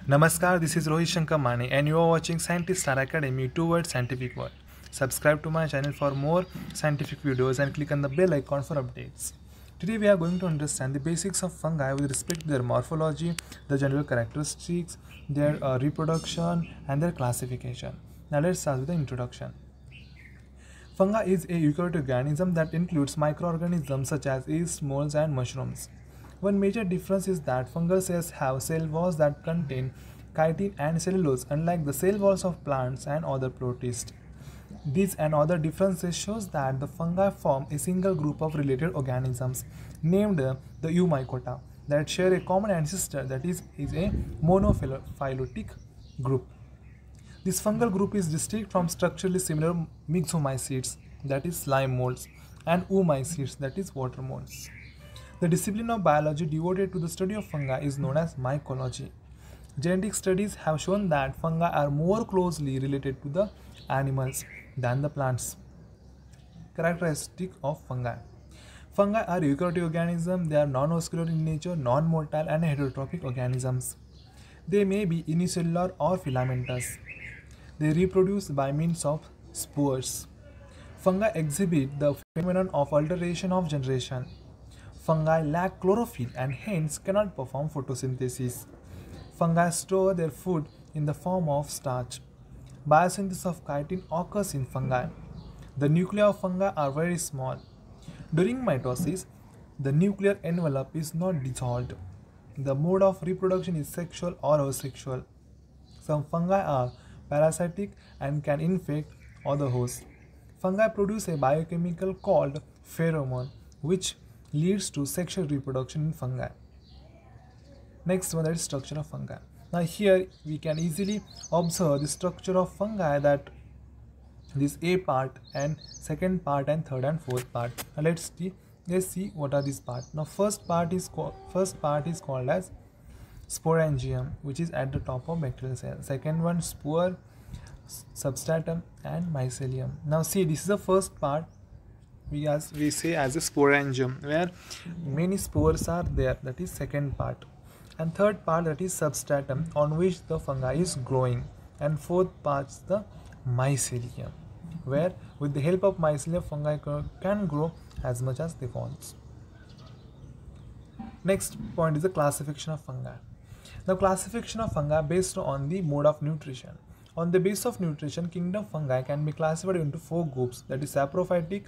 Namaskar, this is Rohit Shankar Mane and you are watching Scientist Star Academy towards scientific world. Subscribe to my channel for more scientific videos and click on the bell icon for updates. Today we are going to understand the basics of fungi with respect to their morphology, the general characteristics, their reproduction and their classification. Now let's start with the introduction. Fungi is a eukaryotic organism that includes microorganisms such as yeast, molds and mushrooms. One major difference is that fungal cells have cell walls that contain chitin and cellulose, unlike the cell walls of plants and other protists. These and other differences shows that the fungi form a single group of related organisms named the Eumycota that share a common ancestor, that is a monophyletic group. This fungal group is distinct from structurally similar myxomycetes, that is slime molds, and oomycetes, that is water molds. The discipline of biology devoted to the study of fungi is known as mycology. Genetic studies have shown that fungi are more closely related to the animals than the plants. Characteristic of fungi. Fungi are eukaryotic organisms. They are non-vascular in nature, non-motile and heterotrophic organisms. They may be unicellular or filamentous. They reproduce by means of spores. Fungi exhibit the phenomenon of alternation of generation. Fungi lack chlorophyll and hence cannot perform photosynthesis. Fungi store their food in the form of starch. Biosynthesis of chitin occurs in fungi. The nuclei of fungi are very small. During mitosis, the nuclear envelope is not dissolved. The mode of reproduction is sexual or asexual. Some fungi are parasitic and can infect other hosts. Fungi produce a biochemical called pheromone, which leads to sexual reproduction in fungi. Next one, that is structure of fungi. Now here we can easily observe the structure of fungi, that this A part and second part and third and fourth part. Now let's see what are these parts. Now first part is called as sporangium, which is at the top of bacterial cell. Second one, spore, substratum and mycelium. Now see, this is the first part. We say as a sporangium, where many spores are there, that is second part, and third part, that is substratum, on which the fungi is growing, and fourth part is the mycelium, where with the help of mycelium fungi can grow as much as they want. Next point is the classification of fungi. The classification of fungi based on the mode of nutrition. On the basis of nutrition, kingdom fungi can be classified into four groups, that is saprophytic,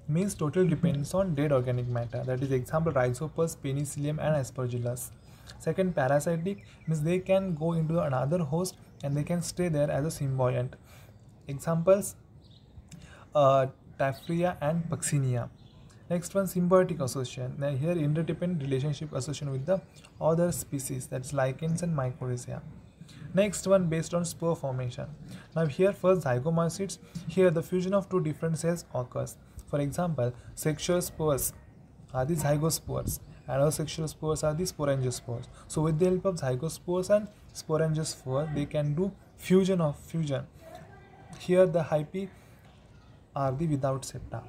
means total depends on dead organic matter, that is example Rhizopus, Penicillium and Aspergillus. Second, parasitic, means they can go into another host and they can stay there as a symbiont. Examples Taphria and Puccinia. Next one, symbiotic association. Now here interdependent relationship association with the other species, that's lichens and mycorrhizae. Next one, based on spore formation. Now here first zygomycetes. Here the fusion of two different cells occurs. For example, sexual spores are the zygospores and asexual spores are the sporangiospores. So with the help of zygospores and sporangiospores, they can do fusion. Here the hyphae are the without septa.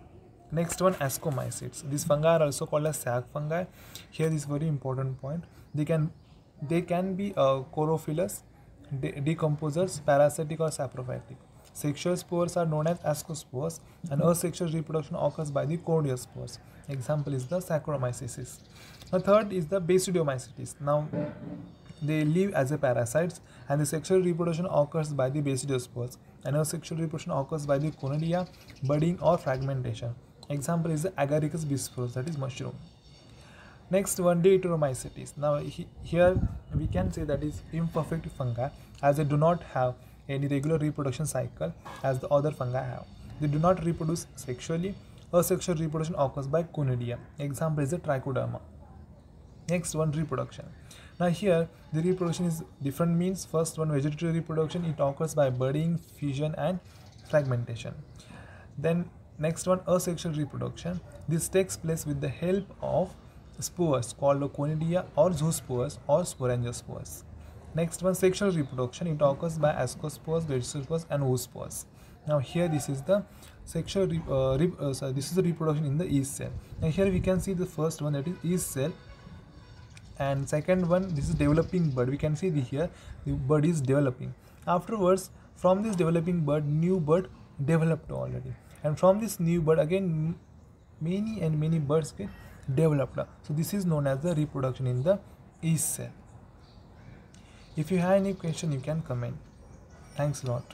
Next one, ascomycetes. These fungi are also called as sac fungi. Here is very important point. They can be chlorophyllous, decomposers, parasitic or saprophytic. Sexual spores are known as ascospores and asexual reproduction occurs by the cordiospores. Example is the Saccharomyces. The third is the Basidiomycetes. Now they live as a parasites and the sexual reproduction occurs by the Basidiospores and asexual reproduction occurs by the conidia, budding or fragmentation. Example is the Agaricus bisporus, that is mushroom. Next one, Deuteromycetes. Now here we can say that is imperfect fungi, as they do not have any regular reproduction cycle as the other fungi have. They do not reproduce sexually. Asexual reproduction occurs by conidia. Example is the Trichoderma. Next one, reproduction. Now here the reproduction is different means. First one, vegetative reproduction, it occurs by budding, fission and fragmentation. Then next one, asexual reproduction. This takes place with the help of spores called conidia or zoospores or sporangiospores. Next one, sexual reproduction, it occurs by ascospores, basidiospores and oospores. Now here this is the sexual this is the reproduction in the yeast cell. Now here we can see the first one, that is yeast cell. and second one, this is developing bud. We can see here the bud is developing. Afterwards, from this developing bud, new bud developed already, and from this new bud again many and many buds get developed. So this is known as the reproduction in the yeast cell. If you have any question, you can comment. Thanks a lot.